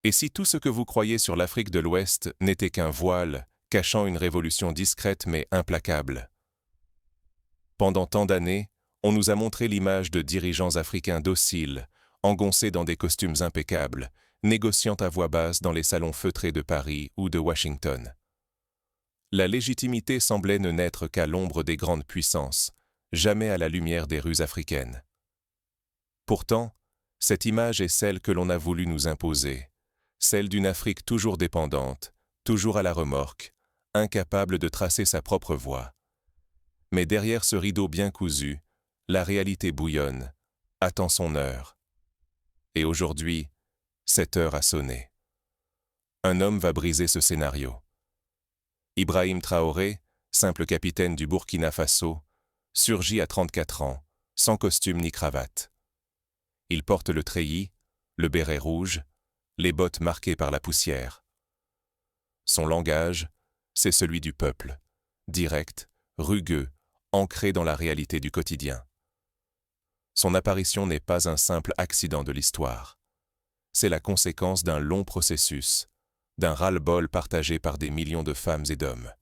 Et si tout ce que vous croyez sur l'Afrique de l'Ouest n'était qu'un voile, cachant une révolution discrète mais implacable? Pendant tant d'années, on nous a montré l'image de dirigeants africains dociles, engoncés dans des costumes impeccables, négociant à voix basse dans les salons feutrés de Paris ou de Washington. La légitimité semblait ne naître qu'à l'ombre des grandes puissances, jamais à la lumière des rues africaines. Pourtant, cette image est celle que l'on a voulu nous imposer, celle d'une Afrique toujours dépendante, toujours à la remorque, incapable de tracer sa propre voie. Mais derrière ce rideau bien cousu, la réalité bouillonne, attend son heure. Et aujourd'hui, cette heure a sonné. Un homme va briser ce scénario. Ibrahim Traoré, simple capitaine du Burkina Faso, surgit à 34 ans, sans costume ni cravate. Il porte le treillis, le béret rouge, les bottes marquées par la poussière. Son langage, c'est celui du peuple, direct, rugueux, ancré dans la réalité du quotidien. Son apparition n'est pas un simple accident de l'histoire. C'est la conséquence d'un long processus, d'un ras-le-bol partagé par des millions de femmes et d'hommes.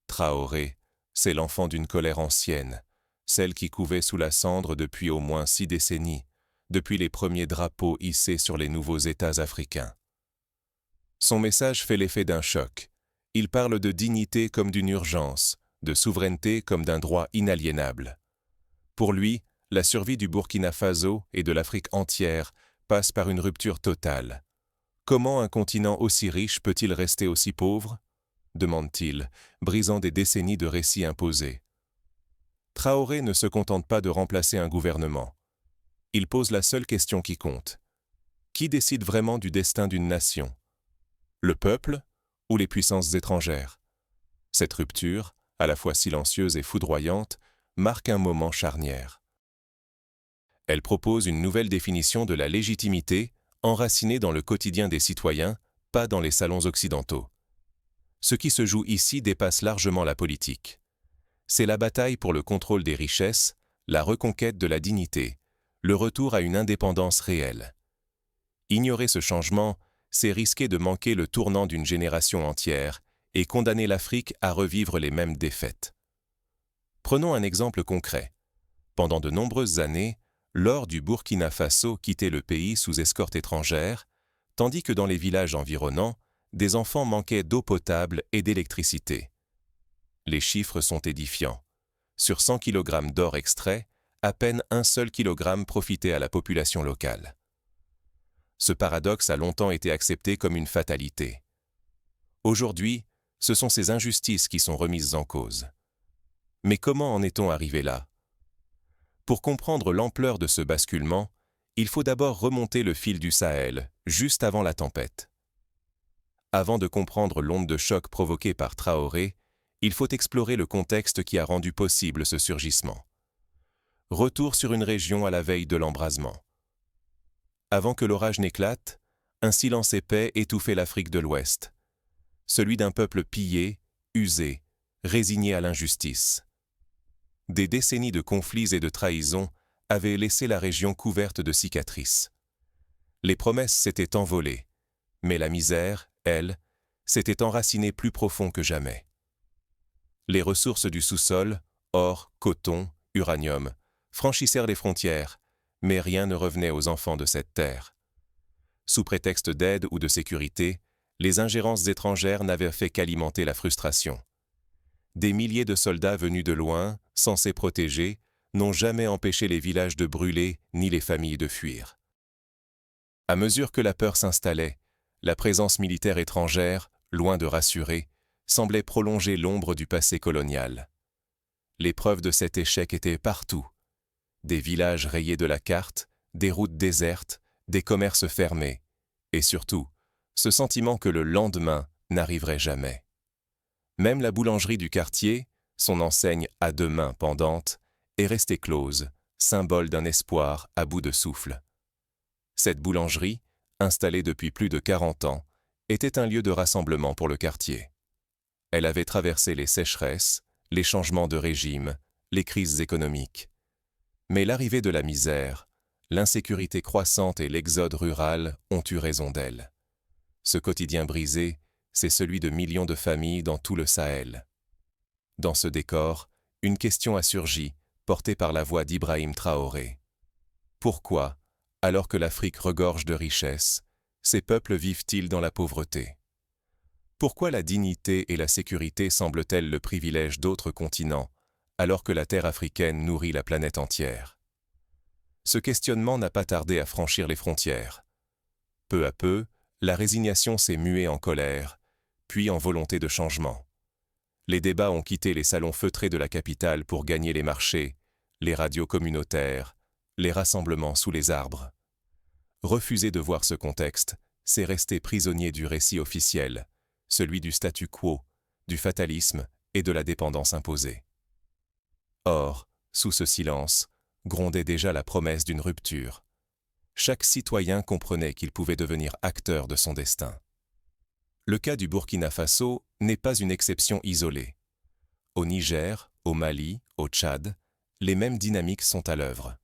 Traoré, c'est l'enfant d'une colère ancienne, celle qui couvait sous la cendre depuis au moins 6 décennies, depuis les premiers drapeaux hissés sur les nouveaux États africains. Son message fait l'effet d'un choc. Il parle de dignité comme d'une urgence, de souveraineté comme d'un droit inaliénable. Pour lui, la survie du Burkina Faso et de l'Afrique entière passe par une rupture totale. Comment un continent aussi riche peut-il rester aussi pauvre ? Demande-t-il, brisant des décennies de récits imposés. Traoré ne se contente pas de remplacer un gouvernement. Il pose la seule question qui compte. Qui décide vraiment du destin d'une nation ? Le peuple ou les puissances étrangères ? Cette rupture, à la fois silencieuse et foudroyante, marque un moment charnière. Elle propose une nouvelle définition de la légitimité, enracinée dans le quotidien des citoyens, pas dans les salons occidentaux. Ce qui se joue ici dépasse largement la politique. C'est la bataille pour le contrôle des richesses, la reconquête de la dignité, le retour à une indépendance réelle. Ignorer ce changement, c'est risquer de manquer le tournant d'une génération entière et condamner l'Afrique à revivre les mêmes défaites. Prenons un exemple concret. Pendant de nombreuses années, l'or du Burkina Faso quittait le pays sous escorte étrangère, tandis que dans les villages environnants, des enfants manquaient d'eau potable et d'électricité. Les chiffres sont édifiants. Sur 100 kg d'or extrait, à peine un seul kilogramme profitait à la population locale. Ce paradoxe a longtemps été accepté comme une fatalité. Aujourd'hui, ce sont ces injustices qui sont remises en cause. Mais comment en est-on arrivé là ? Pour comprendre l'ampleur de ce basculement, il faut d'abord remonter le fil du Sahel, juste avant la tempête. Avant de comprendre l'onde de choc provoquée par Traoré, il faut explorer le contexte qui a rendu possible ce surgissement. Retour sur une région à la veille de l'embrasement. Avant que l'orage n'éclate, un silence épais étouffait l'Afrique de l'Ouest, celui d'un peuple pillé, usé, résigné à l'injustice. Des décennies de conflits et de trahisons avaient laissé la région couverte de cicatrices. Les promesses s'étaient envolées, mais la misère, elle, s'était enracinée plus profond que jamais. Les ressources du sous-sol, or, coton, uranium, franchissèrent les frontières, mais rien ne revenait aux enfants de cette terre. Sous prétexte d'aide ou de sécurité, les ingérences étrangères n'avaient fait qu'alimenter la frustration. Des milliers de soldats venus de loin, censés protéger, n'ont jamais empêché les villages de brûler ni les familles de fuir. À mesure que la peur s'installait, la présence militaire étrangère, loin de rassurer, semblait prolonger l'ombre du passé colonial. Les preuves de cet échec étaient partout. Des villages rayés de la carte, des routes désertes, des commerces fermés, et surtout, ce sentiment que le lendemain n'arriverait jamais. Même la boulangerie du quartier, son enseigne à 2 mains pendante, est restée close, symbole d'un espoir à bout de souffle. Cette boulangerie, installée depuis plus de 40 ans, était un lieu de rassemblement pour le quartier. Elle avait traversé les sécheresses, les changements de régime, les crises économiques. Mais l'arrivée de la misère, l'insécurité croissante et l'exode rural ont eu raison d'elle. Ce quotidien brisé, c'est celui de millions de familles dans tout le Sahel. Dans ce décor, une question a surgi, portée par la voix d'Ibrahim Traoré. Pourquoi, alors que l'Afrique regorge de richesses, ces peuples vivent-ils dans la pauvreté? Pourquoi la dignité et la sécurité semblent-elles le privilège d'autres continents, alors que la terre africaine nourrit la planète entière? Ce questionnement n'a pas tardé à franchir les frontières. Peu à peu, la résignation s'est muée en colère, puis en volonté de changement. Les débats ont quitté les salons feutrés de la capitale pour gagner les marchés, les radios communautaires, les rassemblements sous les arbres. Refuser de voir ce contexte, c'est rester prisonnier du récit officiel, celui du statu quo, du fatalisme et de la dépendance imposée. Or, sous ce silence, grondait déjà la promesse d'une rupture. Chaque citoyen comprenait qu'il pouvait devenir acteur de son destin. Le cas du Burkina Faso n'est pas une exception isolée. Au Niger, au Mali, au Tchad, les mêmes dynamiques sont à l'œuvre.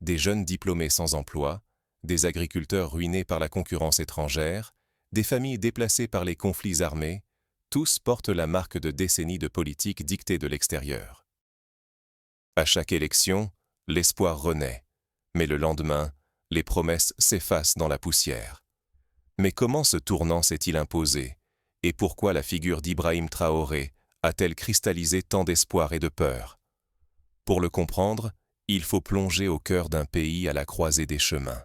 Des jeunes diplômés sans emploi, des agriculteurs ruinés par la concurrence étrangère, des familles déplacées par les conflits armés, tous portent la marque de décennies de politiques dictées de l'extérieur. À chaque élection, l'espoir renaît, mais le lendemain, les promesses s'effacent dans la poussière. Mais comment ce tournant s'est-il imposé, et pourquoi la figure d'Ibrahim Traoré a-t-elle cristallisé tant d'espoir et de peur? Pour le comprendre, il faut plonger au cœur d'un pays à la croisée des chemins.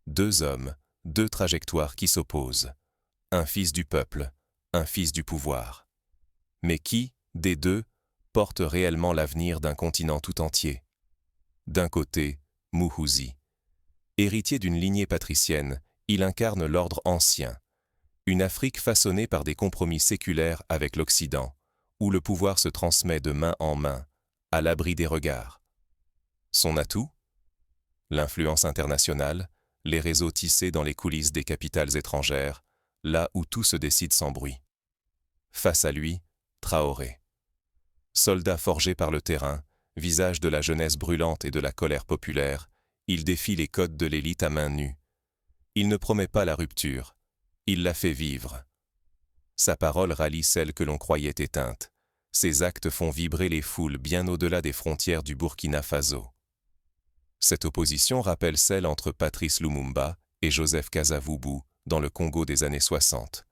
Deux hommes, deux trajectoires qui s'opposent. Un fils du peuple, un fils du pouvoir. Mais qui, des deux, porte réellement l'avenir d'un continent tout entier? D'un côté, Mouhouzi. Héritier d'une lignée patricienne, il incarne l'ordre ancien, une Afrique façonnée par des compromis séculaires avec l'Occident, où le pouvoir se transmet de main en main, à l'abri des regards. Son atout? L'influence internationale, les réseaux tissés dans les coulisses des capitales étrangères, là où tout se décide sans bruit. Face à lui, Traoré. Soldat forgé par le terrain, visage de la jeunesse brûlante et de la colère populaire, il défie les codes de l'élite à main nue. Il ne promet pas la rupture, il la fait vivre. Sa parole rallie celle que l'on croyait éteinte. Ses actes font vibrer les foules bien au-delà des frontières du Burkina Faso. Cette opposition rappelle celle entre Patrice Lumumba et Joseph Kasavubu dans le Congo des années 60,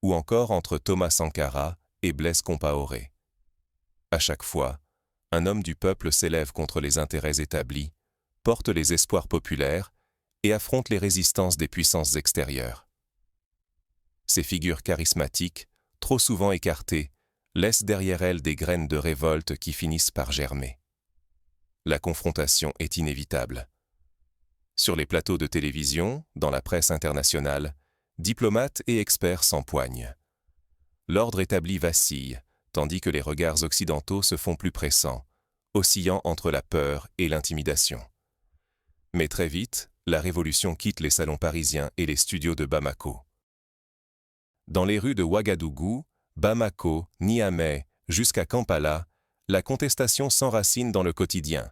ou encore entre Thomas Sankara et Blaise Compaoré. À chaque fois, un homme du peuple s'élève contre les intérêts établis, porte les espoirs populaires et affronte les résistances des puissances extérieures. Ces figures charismatiques, trop souvent écartées, laissent derrière elles des graines de révolte qui finissent par germer. La confrontation est inévitable. Sur les plateaux de télévision, dans la presse internationale, diplomates et experts s'empoignent. L'ordre établi vacille, tandis que les regards occidentaux se font plus pressants, oscillant entre la peur et l'intimidation. Mais très vite, la révolution quitte les salons parisiens et les studios de Bamako. Dans les rues de Ouagadougou, Bamako, Niamey, jusqu'à Kampala, la contestation s'enracine dans le quotidien.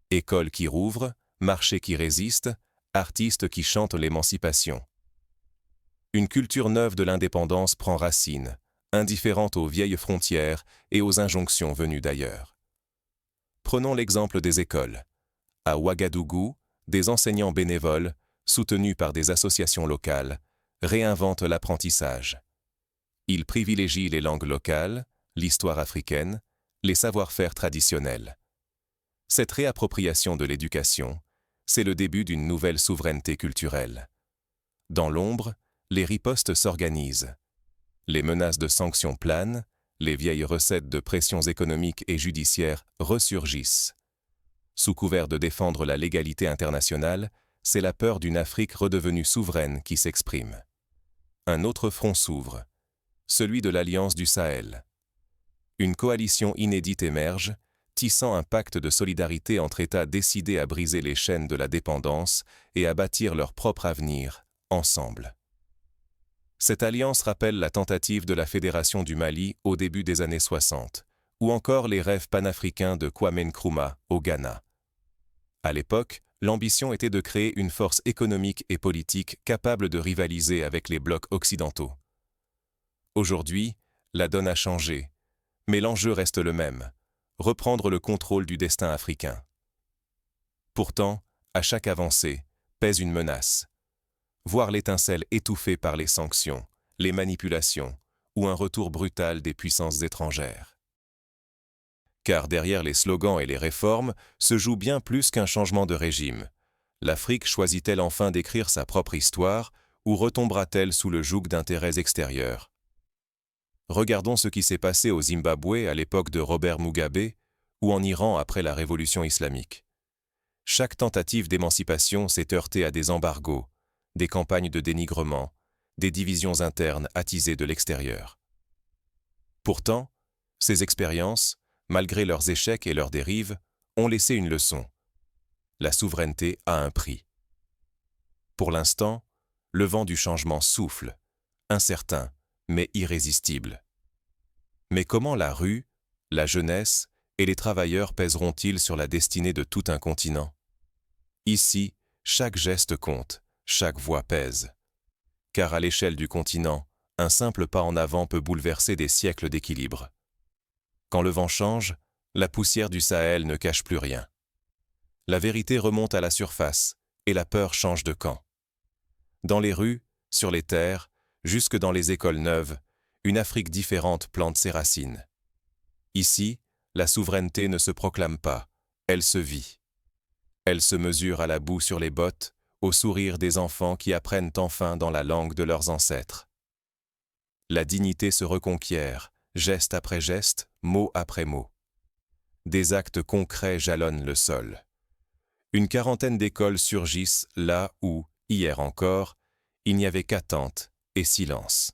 Écoles qui rouvrent, marchés qui résistent, artistes qui chantent l'émancipation. Une culture neuve de l'indépendance prend racine, indifférente aux vieilles frontières et aux injonctions venues d'ailleurs. Prenons l'exemple des écoles. À Ouagadougou, des enseignants bénévoles, soutenus par des associations locales, réinventent l'apprentissage. Ils privilégient les langues locales, l'histoire africaine, les savoir-faire traditionnels. Cette réappropriation de l'éducation, c'est le début d'une nouvelle souveraineté culturelle. Dans l'ombre, les ripostes s'organisent. Les menaces de sanctions planent, les vieilles recettes de pressions économiques et judiciaires ressurgissent. Sous couvert de défendre la légalité internationale, c'est la peur d'une Afrique redevenue souveraine qui s'exprime. Un autre front s'ouvre, celui de l'Alliance du Sahel. Une coalition inédite émerge, tissant un pacte de solidarité entre États décidés à briser les chaînes de la dépendance et à bâtir leur propre avenir, ensemble. Cette alliance rappelle la tentative de la Fédération du Mali au début des années 60, ou encore les rêves panafricains de Kwame Nkrumah au Ghana. À l'époque, l'ambition était de créer une force économique et politique capable de rivaliser avec les blocs occidentaux. Aujourd'hui, la donne a changé, mais l'enjeu reste le même, reprendre le contrôle du destin africain. Pourtant, à chaque avancée, pèse une menace. Voir l'étincelle étouffée par les sanctions, les manipulations ou un retour brutal des puissances étrangères. Car derrière les slogans et les réformes se joue bien plus qu'un changement de régime. L'Afrique choisit-elle enfin d'écrire sa propre histoire ou retombera-t-elle sous le joug d'intérêts extérieurs? Regardons ce qui s'est passé au Zimbabwe à l'époque de Robert Mugabe ou en Iran après la révolution islamique. Chaque tentative d'émancipation s'est heurtée à des embargos, des campagnes de dénigrement, des divisions internes attisées de l'extérieur. Pourtant, ces expériences, malgré leurs échecs et leurs dérives, ont laissé une leçon. La souveraineté a un prix. Pour l'instant, le vent du changement souffle, incertain, mais irrésistible. Mais comment la rue, la jeunesse et les travailleurs pèseront-ils sur la destinée de tout un continent? Ici, chaque geste compte, chaque voix pèse. Car à l'échelle du continent, un simple pas en avant peut bouleverser des siècles d'équilibre. Quand le vent change, la poussière du Sahel ne cache plus rien. La vérité remonte à la surface et la peur change de camp. Dans les rues, sur les terres, jusque dans les écoles neuves, une Afrique différente plante ses racines. Ici, la souveraineté ne se proclame pas, elle se vit. Elle se mesure à la boue sur les bottes, au sourire des enfants qui apprennent enfin dans la langue de leurs ancêtres. La dignité se reconquiert, geste après geste, mot après mot. Des actes concrets jalonnent le sol. Une quarantaine d'écoles surgissent là où, hier encore, il n'y avait qu'attente et silence.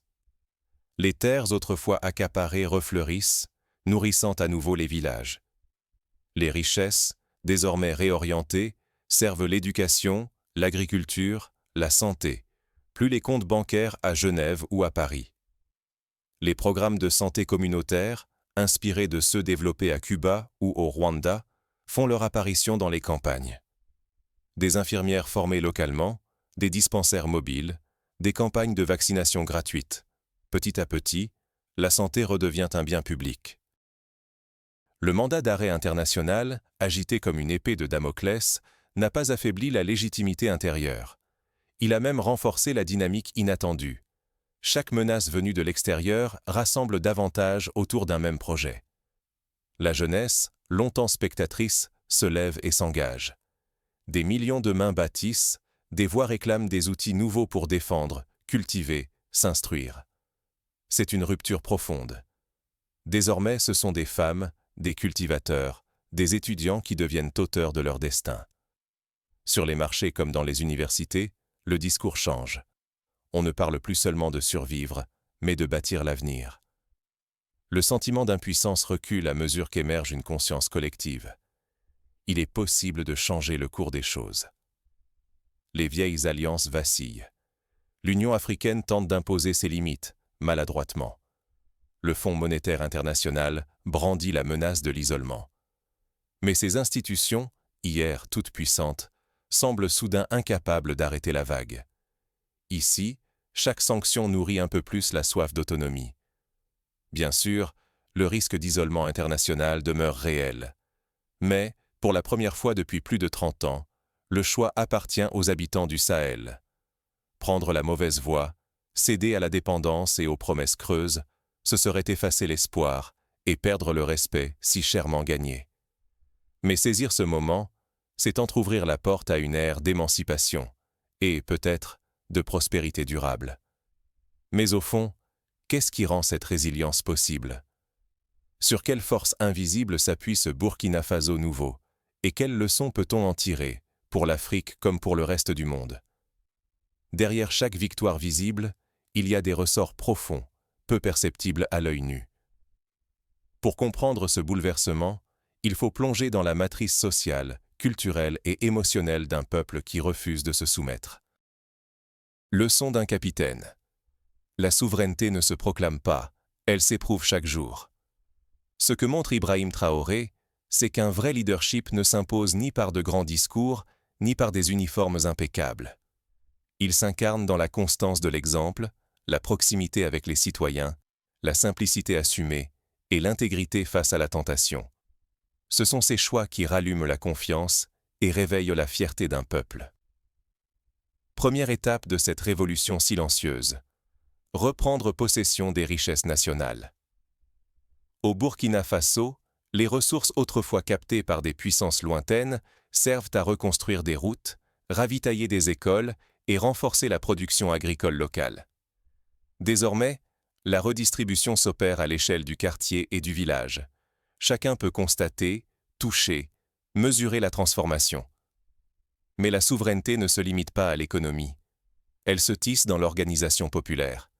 Les terres autrefois accaparées refleurissent, nourrissant à nouveau les villages. Les richesses, désormais réorientées, servent l'éducation, l'agriculture, la santé, plus les comptes bancaires à Genève ou à Paris. Les programmes de santé communautaire, inspirés de ceux développés à Cuba ou au Rwanda, font leur apparition dans les campagnes. Des infirmières formées localement, des dispensaires mobiles, des campagnes de vaccination gratuites. Petit à petit, la santé redevient un bien public. Le mandat d'arrêt international, agité comme une épée de Damoclès, n'a pas affaibli la légitimité intérieure. Il a même renforcé la dynamique inattendue. Chaque menace venue de l'extérieur rassemble davantage autour d'un même projet. La jeunesse, longtemps spectatrice, se lève et s'engage. Des millions de mains bâtissent, des voix réclament des outils nouveaux pour défendre, cultiver, s'instruire. C'est une rupture profonde. Désormais, ce sont des femmes, des cultivateurs, des étudiants qui deviennent auteurs de leur destin. Sur les marchés comme dans les universités, le discours change. On ne parle plus seulement de survivre, mais de bâtir l'avenir. Le sentiment d'impuissance recule à mesure qu'émerge une conscience collective. Il est possible de changer le cours des choses. Les vieilles alliances vacillent. L'Union africaine tente d'imposer ses limites, maladroitement. Le Fonds monétaire international brandit la menace de l'isolement. Mais ces institutions, hier toutes puissantes, semblent soudain incapables d'arrêter la vague. Ici, chaque sanction nourrit un peu plus la soif d'autonomie. Bien sûr, le risque d'isolement international demeure réel. Mais, pour la première fois depuis plus de 30 ans, le choix appartient aux habitants du Sahel. Prendre la mauvaise voie, céder à la dépendance et aux promesses creuses, ce serait effacer l'espoir et perdre le respect si chèrement gagné. Mais saisir ce moment, c'est entr'ouvrir la porte à une ère d'émancipation et, peut-être, de prospérité durable. Mais au fond, qu'est-ce qui rend cette résilience possible? Sur quelle force invisible s'appuie ce Burkina Faso nouveau? Et quelles leçons peut-on en tirer, pour l'Afrique comme pour le reste du monde? Derrière chaque victoire visible, il y a des ressorts profonds, peu perceptibles à l'œil nu. Pour comprendre ce bouleversement, il faut plonger dans la matrice sociale, culturelle et émotionnelle d'un peuple qui refuse de se soumettre. Leçon d'un capitaine. La souveraineté ne se proclame pas, elle s'éprouve chaque jour. Ce que montre Ibrahim Traoré, c'est qu'un vrai leadership ne s'impose ni par de grands discours, ni par des uniformes impeccables. Il s'incarne dans la constance de l'exemple, la proximité avec les citoyens, la simplicité assumée et l'intégrité face à la tentation. Ce sont ces choix qui rallument la confiance et réveillent la fierté d'un peuple. Première étape de cette révolution silencieuse. Reprendre possession des richesses nationales. Au Burkina Faso, les ressources autrefois captées par des puissances lointaines servent à reconstruire des routes, ravitailler des écoles et renforcer la production agricole locale. Désormais, la redistribution s'opère à l'échelle du quartier et du village. Chacun peut constater, toucher, mesurer la transformation. Mais la souveraineté ne se limite pas à l'économie. Elle se tisse dans l'organisation populaire.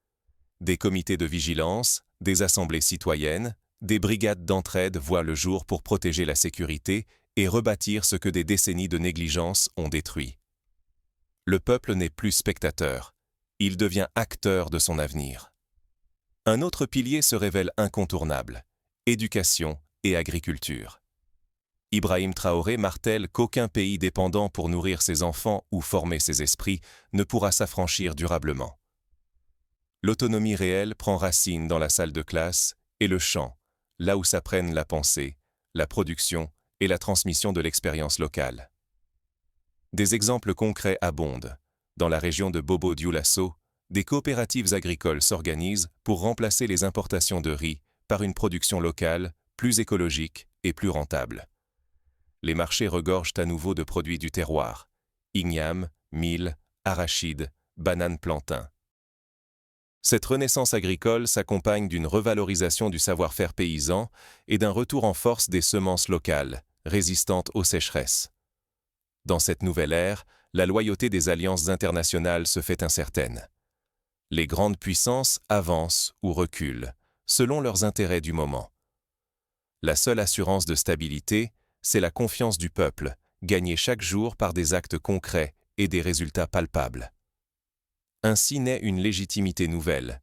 Des comités de vigilance, des assemblées citoyennes, des brigades d'entraide voient le jour pour protéger la sécurité et rebâtir ce que des décennies de négligence ont détruit. Le peuple n'est plus spectateur, il devient acteur de son avenir. Un autre pilier se révèle incontournable, éducation et agriculture. Ibrahim Traoré martèle qu'aucun pays dépendant pour nourrir ses enfants ou former ses esprits ne pourra s'affranchir durablement. L'autonomie réelle prend racine dans la salle de classe et le champ, là où s'apprennent la pensée, la production et la transmission de l'expérience locale. Des exemples concrets abondent. Dans la région de Bobo-Dioulasso, des coopératives agricoles s'organisent pour remplacer les importations de riz par une production locale, plus écologique et plus rentable. Les marchés regorgent à nouveau de produits du terroir, igname, mil, arachides, bananes plantain. Cette renaissance agricole s'accompagne d'une revalorisation du savoir-faire paysan et d'un retour en force des semences locales, résistantes aux sécheresses. Dans cette nouvelle ère, la loyauté des alliances internationales se fait incertaine. Les grandes puissances avancent ou reculent, selon leurs intérêts du moment. La seule assurance de stabilité, c'est la confiance du peuple, gagnée chaque jour par des actes concrets et des résultats palpables. Ainsi naît une légitimité nouvelle.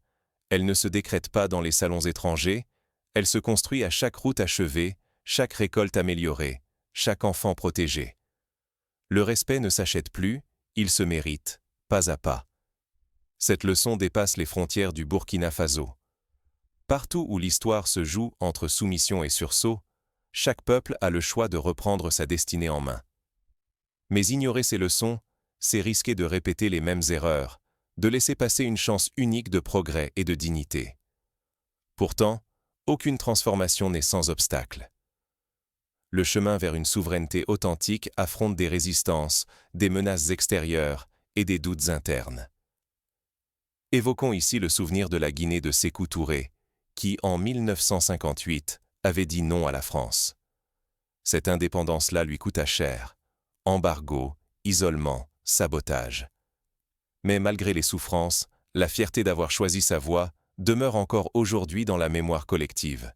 Elle ne se décrète pas dans les salons étrangers, elle se construit à chaque route achevée, chaque récolte améliorée, chaque enfant protégé. Le respect ne s'achète plus, il se mérite, pas à pas. Cette leçon dépasse les frontières du Burkina Faso. Partout où l'histoire se joue entre soumission et sursaut, chaque peuple a le choix de reprendre sa destinée en main. Mais ignorer ces leçons, c'est risquer de répéter les mêmes erreurs, de laisser passer une chance unique de progrès et de dignité. Pourtant, aucune transformation n'est sans obstacle. Le chemin vers une souveraineté authentique affronte des résistances, des menaces extérieures et des doutes internes. Évoquons ici le souvenir de la Guinée de Sékou Touré, qui, en 1958, avait dit non à la France. Cette indépendance-là lui coûta cher. Embargo, isolement, sabotage. Mais malgré les souffrances, la fierté d'avoir choisi sa voie demeure encore aujourd'hui dans la mémoire collective.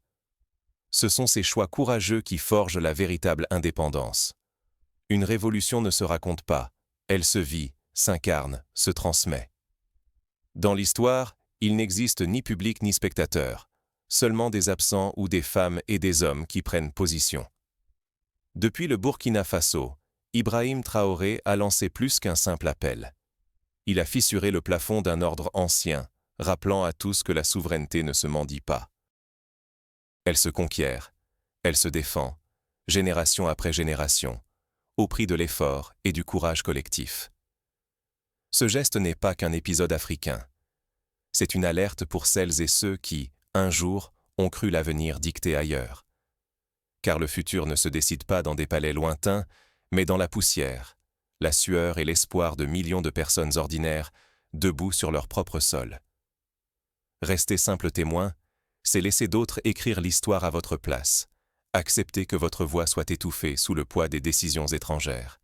Ce sont ces choix courageux qui forgent la véritable indépendance. Une révolution ne se raconte pas, elle se vit, s'incarne, se transmet. Dans l'histoire, il n'existe ni public ni spectateur, seulement des absents ou des femmes et des hommes qui prennent position. Depuis le Burkina Faso, Ibrahim Traoré a lancé plus qu'un simple appel. Il a fissuré le plafond d'un ordre ancien, rappelant à tous que la souveraineté ne se mendie pas. Elle se conquiert, elle se défend, génération après génération, au prix de l'effort et du courage collectif. Ce geste n'est pas qu'un épisode africain. C'est une alerte pour celles et ceux qui, un jour, ont cru l'avenir dicté ailleurs. Car le futur ne se décide pas dans des palais lointains, mais dans la poussière, la sueur et l'espoir de millions de personnes ordinaires, debout sur leur propre sol. Rester simple témoin, c'est laisser d'autres écrire l'histoire à votre place, accepter que votre voix soit étouffée sous le poids des décisions étrangères.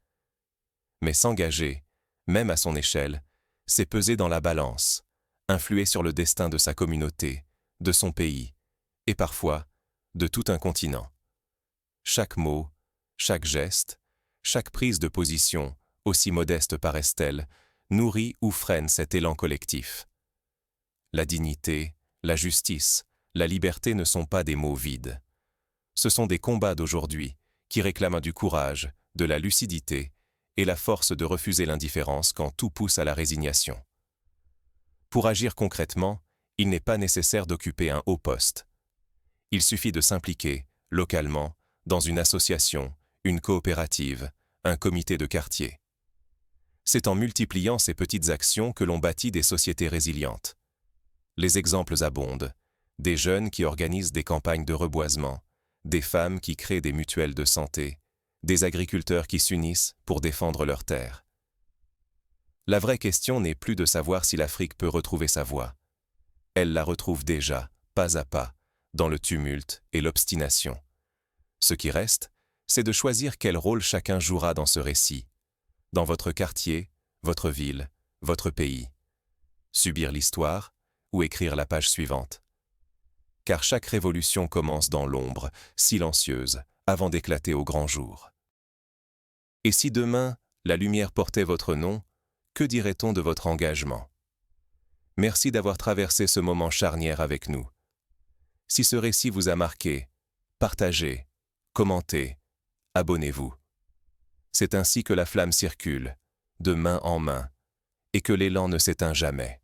Mais s'engager, même à son échelle, c'est peser dans la balance, influer sur le destin de sa communauté, de son pays, et parfois, de tout un continent. Chaque mot, chaque geste, chaque prise de position, aussi modeste paraisse-t-elle, nourrit ou freine cet élan collectif. La dignité, la justice, la liberté ne sont pas des mots vides. Ce sont des combats d'aujourd'hui qui réclament du courage, de la lucidité et la force de refuser l'indifférence quand tout pousse à la résignation. Pour agir concrètement, il n'est pas nécessaire d'occuper un haut poste. Il suffit de s'impliquer, localement, dans une association, une coopérative, un comité de quartier. C'est en multipliant ces petites actions que l'on bâtit des sociétés résilientes. Les exemples abondent. Des jeunes qui organisent des campagnes de reboisement, des femmes qui créent des mutuelles de santé, des agriculteurs qui s'unissent pour défendre leurs terres. La vraie question n'est plus de savoir si l'Afrique peut retrouver sa voie. Elle la retrouve déjà, pas à pas, dans le tumulte et l'obstination. Ce qui reste, c'est de choisir quel rôle chacun jouera dans ce récit, dans votre quartier, votre ville, votre pays. Subir l'histoire ou écrire la page suivante. Car chaque révolution commence dans l'ombre, silencieuse, avant d'éclater au grand jour. Et si demain, la lumière portait votre nom, que dirait-on de votre engagement? Merci d'avoir traversé ce moment charnière avec nous. Si ce récit vous a marqué, partagez, commentez, abonnez-vous. C'est ainsi que la flamme circule, de main en main, et que l'élan ne s'éteint jamais.